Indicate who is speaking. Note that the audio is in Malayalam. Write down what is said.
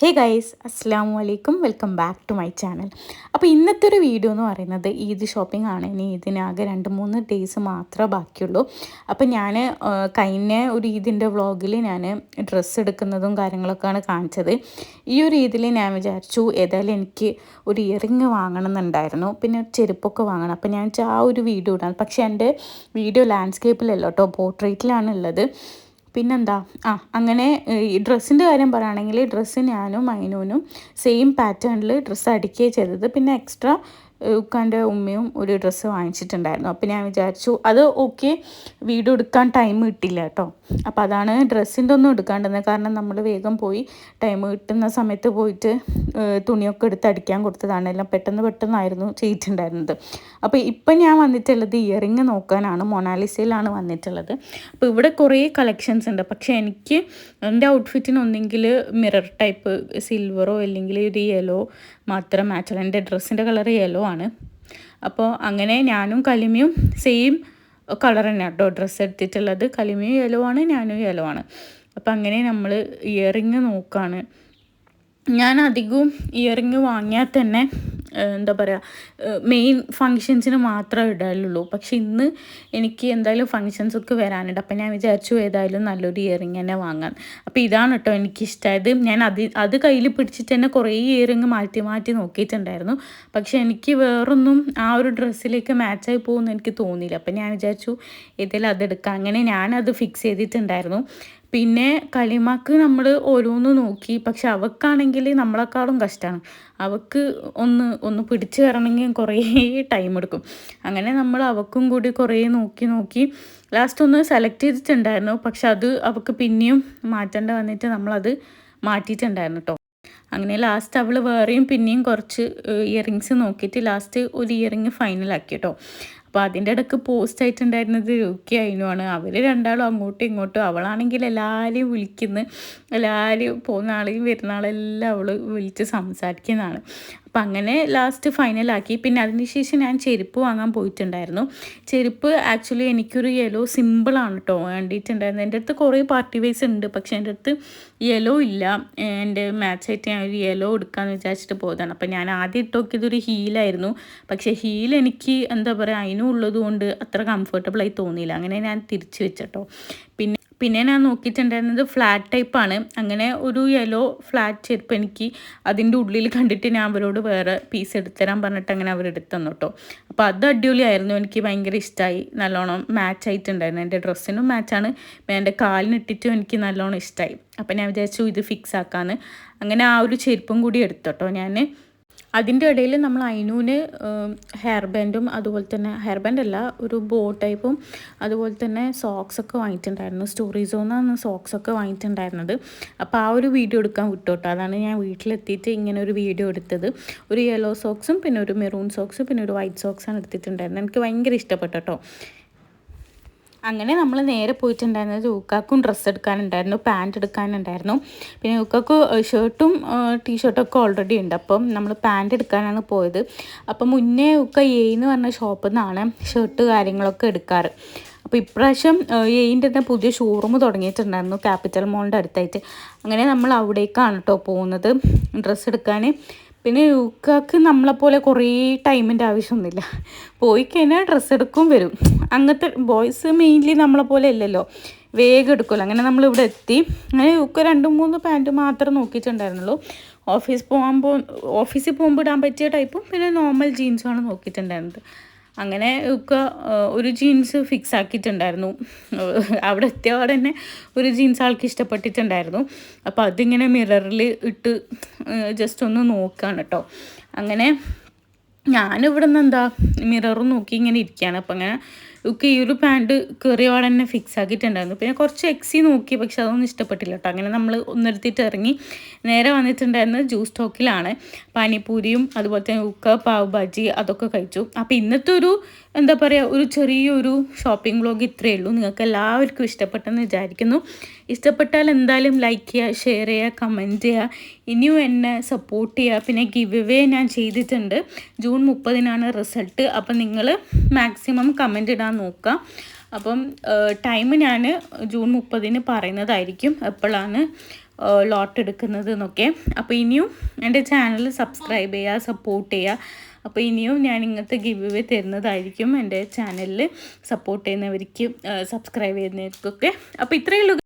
Speaker 1: ഹേ ഗൈസ്, അസ്സാമു അലൈക്കും. Welcome back to my channel. അപ്പോൾ ഇന്നത്തെ ഒരു വീഡിയോ എന്ന് പറയുന്നത് ഈദ് ഷോപ്പിംഗ് ആണ്. ഇനി ഇതിനാകെ 2-3 ഡേയ്സ് മാത്രമേ ബാക്കിയുള്ളൂ. അപ്പോൾ ഞാൻ കഴിഞ്ഞ ഒരു ഈദിൻ്റെ വ്ളോഗിൽ ഞാൻ ഡ്രസ്സ് എടുക്കുന്നതും കാര്യങ്ങളൊക്കെയാണ് കാണിച്ചത്. ഈ ഒരു ഈദിൽ ഞാൻ വിചാരിച്ചു ഏതായാലും എനിക്ക് ഒരു ഇയറിങ് വാങ്ങണം എന്നുണ്ടായിരുന്നു, പിന്നെ ചെരുപ്പൊക്കെ വാങ്ങണം. അപ്പോൾ ഞാൻ ആ ഒരു വീഡിയോ ഇടാം. പക്ഷേ എൻ്റെ വീഡിയോ ലാൻഡ്സ്കേപ്പിലല്ല കേട്ടോ, പോർട്രേറ്റിലാണ് ഉള്ളത്. പിന്നെന്താ അങ്ങനെ ഈ ഡ്രസ്സിൻ്റെ കാര്യം പറയുകയാണെങ്കിൽ ഡ്രസ്സ് ഞാനും മൈനൂനും സെയിം പാറ്റേണിൽ ഡ്രസ്സ് അടിക്കുകയാണ് ചെയ്തത്. പിന്നെ എക്സ്ട്രാ ഉക്കാൻ്റെ ഉമ്മയും ഒരു ഡ്രസ്സ് വാങ്ങിച്ചിട്ടുണ്ടായിരുന്നു. അപ്പോൾ ഞാൻ വിചാരിച്ചു അത് ഓക്കെ, വീഡിയോ എടുക്കാൻ ടൈം കിട്ടില്ല കേട്ടോ. അപ്പോൾ അതാണ് ഡ്രസ്സിൻ്റെ ഒന്നും എടുക്കാണ്ടിരുന്നത്. കാരണം നമ്മൾ വേഗം പോയി ടൈം കിട്ടുന്ന സമയത്ത് പോയിട്ട് തുണിയൊക്കെ എടുത്ത് അടിക്കാൻ കൊടുത്തതാണ്. എല്ലാം പെട്ടെന്നായിരുന്നു ചെയ്തിട്ടുണ്ടായിരുന്നത്. അപ്പോൾ ഇപ്പം ഞാൻ വന്നിട്ടുള്ളത് ഇയറിങ് നോക്കാനാണ്. മൊണാലിസയിലാണ് വന്നിട്ടുള്ളത്. അപ്പോൾ ഇവിടെ കുറേ കളക്ഷൻസ് ഉണ്ട്. പക്ഷേ എനിക്ക് എൻ്റെ ഔട്ട്ഫിറ്റിന് ഒന്നെങ്കിൽ മിറർ ടൈപ്പ് സിൽവറോ അല്ലെങ്കിൽ ഒരു യെല്ലോ മാത്രം മാച്ചുള്ള. എൻ്റെ ഡ്രസ്സിൻ്റെ കളർ യെല്ലോ ആണ്. അപ്പോൾ അങ്ങനെ ഞാനും കലിമയും സെയിം കളർ തന്നെ കേട്ടോ ഡ്രസ്സ് എടുത്തിട്ടുള്ളത്. കലിമയും യെല്ലോ ആണ്, ഞാനും യെല്ലോ ആണ്. അപ്പോൾ അങ്ങനെ നമ്മൾ ഇയറിങ് നോക്കുകയാണ്. ഞാൻ അധികവും ഇയറിങ് വാങ്ങിയാൽ തന്നെ എന്താ പറയുക, മെയിൻ ഫങ്ഷൻസിന് മാത്രമേ ഇടാനുള്ളൂ. പക്ഷെ ഇന്ന് എനിക്ക് എന്തായാലും ഫങ്ഷൻസൊക്കെ വരാനുണ്ട്. അപ്പം ഞാൻ വിചാരിച്ചു ഏതായാലും നല്ലൊരു ഇയറിങ് തന്നെ വാങ്ങാൻ. അപ്പോൾ ഇതാണ് കേട്ടോ എനിക്കിഷ്ടമായത്. ഞാൻ അത് കയ്യിൽ പിടിച്ചിട്ട് തന്നെ കുറേ ഇയറിങ് മാറ്റി നോക്കിയിട്ടുണ്ടായിരുന്നു. പക്ഷെ എനിക്ക് വേറൊന്നും ആ ഒരു ഡ്രസ്സിലേക്ക് മാച്ചായി പോകുമെന്ന് എനിക്ക് തോന്നിയില്ല. അപ്പം ഞാൻ വിചാരിച്ചു ഏതായാലും അതെടുക്കാം. അങ്ങനെ ഞാനത് ഫിക്സ് ചെയ്തിട്ടുണ്ടായിരുന്നു. പിന്നെ കലിമാക്ക് നമ്മൾ ഓരോന്ന് നോക്കി. പക്ഷെ അവൾക്കാണെങ്കിൽ നമ്മളെക്കാളും കഷ്ടമാണ്. അവൾക്ക് ഒന്ന് പിടിച്ചു കയറണമെങ്കിൽ കുറേ ടൈം എടുക്കും. അങ്ങനെ നമ്മൾ അവൾക്കും കൂടി കുറേ നോക്കി ലാസ്റ്റ് ഒന്ന് സെലക്ട് ചെയ്തിട്ടുണ്ടായിരുന്നു. പക്ഷെ അത് അവൾക്ക് പിന്നെയും മാറ്റേണ്ട വന്നിട്ട് നമ്മളത് മാറ്റിയിട്ടുണ്ടായിരുന്നു കേട്ടോ. അങ്ങനെ ലാസ്റ്റ് അവൾ വേറെയും പിന്നെയും കുറച്ച് ഇയറിങ്സ് നോക്കിയിട്ട് ലാസ്റ്റ് ഒരു ഇയറിങ് ഫൈനലാക്കി കേട്ടോ. അപ്പോൾ അതിൻ്റെ ഇടയ്ക്ക് പോസ്റ്റ് ആയിട്ടുണ്ടായിരുന്നത് രുക്കി അയിനുമാണ്. അവർ രണ്ടാളും അങ്ങോട്ടും ഇങ്ങോട്ടും. അവളാണെങ്കിൽ എല്ലാവരെയും വിളിക്കുന്നു, എല്ലാവരും പോകുന്ന ആളെയും വരുന്ന ആളെല്ലാം അവൾ വിളിച്ച് സംസാരിക്കുന്നതാണ്. അപ്പം അങ്ങനെ ലാസ്റ്റ് ഫൈനലാക്കി. പിന്നെ അതിനുശേഷം ഞാൻ ചെരുപ്പ് വാങ്ങാൻ പോയിട്ടുണ്ടായിരുന്നു. ചെരുപ്പ് ആക്ച്വലി എനിക്കൊരു യെല്ലോ സിമ്പിളാണ് കേട്ടോ വേണ്ടിയിട്ടുണ്ടായിരുന്നത്. എൻ്റെ അടുത്ത് കുറേ പാർട്ടി വെയർസ് ഉണ്ട്, പക്ഷേ എൻ്റെ അടുത്ത് യെല്ലോ ഇല്ല. എൻ്റെ മാച്ചായിട്ട് ഞാൻ ഒരു യെല്ലോ എടുക്കാമെന്ന് വിചാരിച്ചിട്ട് പോയതാണ്. അപ്പം ഞാൻ ആദ്യം ഇട്ട് നോക്കിയതൊരു ഹീലായിരുന്നു. പക്ഷേ ഹീൽ എനിക്ക് എന്താ പറയുക, അതിനും ഉള്ളതുകൊണ്ട് അത്ര കംഫർട്ടബിളായി തോന്നിയില്ല. അങ്ങനെ ഞാൻ തിരിച്ച് വെച്ചിട്ടോ. പിന്നെ ഞാൻ നോക്കിയിട്ടുണ്ടായിരുന്നത് ഫ്ലാറ്റ് ടൈപ്പാണ്. അങ്ങനെ ഒരു യെല്ലോ ഫ്ലാറ്റ് ചെരുപ്പ് എനിക്ക് അതിൻ്റെ ഉള്ളിൽ കണ്ടിട്ട് ഞാൻ അവരോട് വേറെ പീസ് എടുത്തുതരാൻ പറഞ്ഞിട്ട് അങ്ങനെ അവരെടുത്ത് തന്നു കേട്ടോ. അപ്പോൾ അത് അടിപൊളിയായിരുന്നു. എനിക്ക് ഭയങ്കര ഇഷ്ടമായി. നല്ലോണം മാച്ചായിട്ടുണ്ടായിരുന്നു. എൻ്റെ ഡ്രസ്സിനും മാച്ചാണ്, എൻ്റെ കാലിനിട്ടിട്ടും എനിക്ക് നല്ലോണം ഇഷ്ടമായി. അപ്പോൾ ഞാൻ വിചാരിച്ചു ഇത് ഫിക്സ് ആക്കാമെന്ന്. അങ്ങനെ ആ ഒരു ചെരുപ്പും കൂടി എടുത്തു കേട്ടോ ഞാൻ. അതിൻ്റെ ഇടയിൽ നമ്മൾ അയിനൂന് ഹെയർ ബാൻഡും അതുപോലെ തന്നെ ഹെയർ ബാൻഡല്ല, ഒരു ബോ ടൈപ്പും അതുപോലെ തന്നെ സോക്സൊക്കെ വാങ്ങിയിട്ടുണ്ടായിരുന്നു. സ്റ്റോറീസോന്നാണ് സോക്സൊക്കെ വാങ്ങിയിട്ടുണ്ടായിരുന്നത്. അപ്പോൾ ആ ഒരു വീഡിയോ എടുക്കാൻ വിട്ടോട്ടോ. അതാണ് ഞാൻ വീട്ടിലെത്തിയിട്ട് ഇങ്ങനെ ഒരു വീഡിയോ എടുത്തത്. ഒരു യെല്ലോ സോക്സും പിന്നെ ഒരു മെറൂൺ സോക്സും പിന്നെ ഒരു വൈറ്റ് സോക്സാണ് എടുത്തിട്ടുണ്ടായിരുന്നത്. എനിക്ക് ഭയങ്കര ഇഷ്ടപ്പെട്ടു കേട്ടോ. അങ്ങനെ നമ്മൾ നേരെ പോയിട്ടുണ്ടായിരുന്നത് ഉക്കാക്കും ഡ്രസ്സ് എടുക്കാനുണ്ടായിരുന്നു, പാൻറ്റ് എടുക്കാനുണ്ടായിരുന്നു. പിന്നെ ഉക്കാക്ക് ഷർട്ടും ടീഷർട്ടൊക്കെ ഓൾറെഡി ഉണ്ട്. അപ്പം നമ്മൾ പാൻറ്റ് എടുക്കാനാണ് പോയത്. അപ്പം മുന്നേ ഉക്ക എന്ന് പറഞ്ഞ ഷോപ്പിൽ നിന്നാണ് ഷർട്ട് കാര്യങ്ങളൊക്കെ എടുക്കാറ്. അപ്പോൾ ഇപ്രാവശ്യം എയിൻ്റെ തന്നെ പുതിയ ഷോറൂം തുടങ്ങിയിട്ടുണ്ടായിരുന്നു ക്യാപിറ്റൽ മോളിൻ്റെ അടുത്തായിട്ട്. അങ്ങനെ നമ്മൾ അവിടേക്കാണ് കേട്ടോ പോകുന്നത് ഡ്രസ്സ് എടുക്കാൻ. പിന്നെ യുക്കാക്ക് നമ്മളെപ്പോലെ കുറേ ടൈമിൻ്റെ ആവശ്യമൊന്നുമില്ല. പോയി കഴിഞ്ഞാൽ ഡ്രസ്സ് എടുക്കും വരും. അങ്ങനത്തെ ബോയ്സ് മെയിൻലി നമ്മളെപ്പോലെ അല്ലല്ലോ, വേഗം എടുക്കുമല്ലോ. അങ്ങനെ നമ്മളിവിടെ എത്തി. അങ്ങനെ യുക്ക 2-3 പാൻറ്റ് മാത്രം നോക്കിയിട്ടുണ്ടായിരുന്നുള്ളൂ. ഓഫീസിൽ പോകുമ്പോൾ ഇടാൻ പറ്റിയ ടൈപ്പും പിന്നെ നോർമൽ ജീൻസുമാണ് നോക്കിയിട്ടുണ്ടായിരുന്നത്. അങ്ങനെ ഒക്കെ ഒരു ജീൻസ് ഫിക്സ് ആക്കിയിട്ടുണ്ടായിരുന്നു. അവിടെ എത്തിയപാടെ തന്നെ ഒരു ജീൻസ് ആൾക്ക് ഇഷ്ടപ്പെട്ടിട്ടുണ്ടായിരുന്നു. അപ്പോൾ അതിങ്ങനെ മിററിൽ ഇട്ട് ജസ്റ്റ് ഒന്ന് നോക്കുകയാണ് കേട്ടോ. അങ്ങനെ ഞാനിവിടെ നിന്ന് എന്താ മിററും നോക്കി ഇങ്ങനെ ഇരിക്കുകയാണ്. അപ്പം അങ്ങനെ ഒക്കെ ഈ ഒരു പാൻറ്റ് കയറിയപാടെ തന്നെ ഫിക്സ് ആക്കിയിട്ടുണ്ടായിരുന്നു. പിന്നെ കുറച്ച് എക്സി നോക്കി, പക്ഷെ അതൊന്നും ഇഷ്ടപ്പെട്ടില്ല കേട്ടോ. അങ്ങനെ നമ്മൾ ഒന്നെടുത്തിട്ട് ഇറങ്ങി നേരെ വന്നിട്ടുണ്ടായിരുന്നത് ജ്യൂസ് സ്റ്റോക്കിലാണ്. പാനിപൂരിയും അതുപോലെ തന്നെ ഉക്ക പാവ് ഭാജി അതൊക്കെ കഴിച്ചു. അപ്പോൾ ഇന്നത്തെ ഒരു എന്താ പറയുക, ഒരു ചെറിയൊരു ഷോപ്പിംഗ് വ്ളോഗ് ഇത്രയേ ഉള്ളൂ. നിങ്ങൾക്ക് എല്ലാവർക്കും ഇഷ്ടപ്പെട്ടെന്ന് വിചാരിക്കുന്നു. ഇഷ്ടപ്പെട്ടാൽ എന്തായാലും ലൈക്ക് ചെയ്യുക, ഷെയർ ചെയ്യുക, കമൻറ്റ് ചെയ്യുക. ഇനിയും എന്നെ സപ്പോർട്ട് ചെയ്യുക. പിന്നെ ഗിവ് അവേ ഞാൻ ചെയ്തിട്ടുണ്ട്. ജൂൺ 30-നാണ് റിസൾട്ട്. അപ്പം നിങ്ങൾ മാക്സിമം കമൻറ്റ് ഇടാൻ നോക്കുക. അപ്പം ടൈം ഞാൻ ജൂൺ 30-ന് പറയുന്നതായിരിക്കും എപ്പോഴാണ് ലോട്ട് എടുക്കുന്നത് എന്നൊക്കെ. അപ്പോൾ ഇനിയും എൻ്റെ ചാനൽ സബ്സ്ക്രൈബ് ചെയ്യുക, സപ്പോർട്ട് ചെയ്യുക. അപ്പോൾ ഇനിയും ഞാൻ ഇങ്ങനത്തെ ഗിവ് അവേ തരുന്നതായിരിക്കും എൻ്റെ ചാനലിൽ സപ്പോർട്ട് ചെയ്യുന്നവർക്ക്, സബ്സ്ക്രൈബ് ചെയ്യുന്നവർക്കൊക്കെ. അപ്പോൾ ഇത്രയേ ഉള്ളൂ.